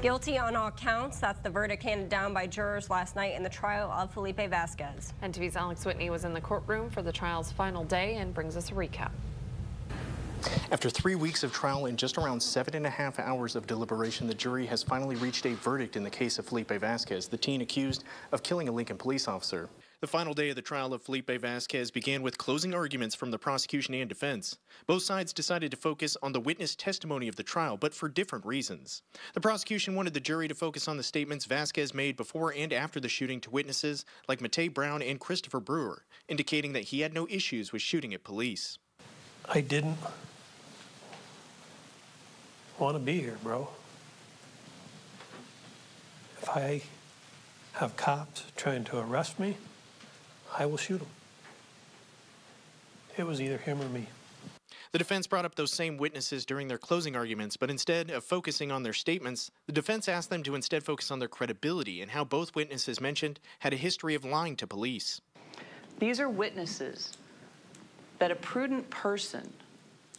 Guilty on all counts. That's the verdict handed down by jurors last night in the trial of Felipe Vazquez. And TV's Alex Whitney was in the courtroom for the trial's final day and brings us a recap. After 3 weeks of trial and just around 7.5 hours of deliberation, the jury has finally reached a verdict in the case of Felipe Vazquez, the teen accused of killing a Lincoln police officer. The final day of the trial of Felipe Vazquez began with closing arguments from the prosecution and defense. Both sides decided to focus on the witness testimony of the trial, but for different reasons. The prosecution wanted the jury to focus on the statements Vazquez made before and after the shooting to witnesses like Matei Brown and Christopher Brewer, indicating that he had no issues with shooting at police. I didn't want to be here, bro. If I have cops trying to arrest me, I will shoot him. It was either him or me. The defense brought up those same witnesses during their closing arguments, but instead of focusing on their statements, the defense asked them to instead focus on their credibility and how both witnesses mentioned had a history of lying to police. These are witnesses that a prudent person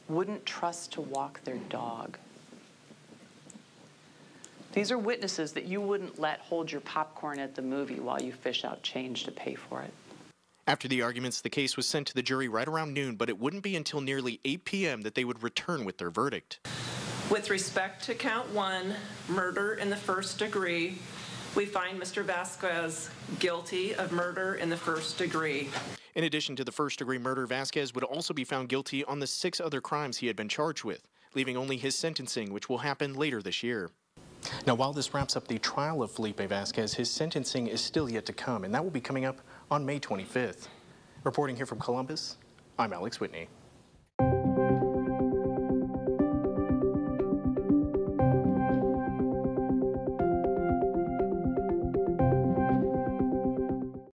wouldn't trust to walk their dog. These are witnesses that you wouldn't let hold your popcorn at the movie while you fish out change to pay for it. After the arguments, the case was sent to the jury right around noon, but it wouldn't be until nearly 8 p.m. that they would return with their verdict. With respect to count 1, murder in the first degree, we find Mr. Vazquez guilty of murder in the first degree. In addition to the first-degree murder, Vazquez would also be found guilty on the 6 other crimes he had been charged with, leaving only his sentencing, which will happen later this year. Now, while this wraps up the trial of Felipe Vazquez, his sentencing is still yet to come, and that will be coming up on May 25th. Reporting here from Columbus, I'm Alex Whitney.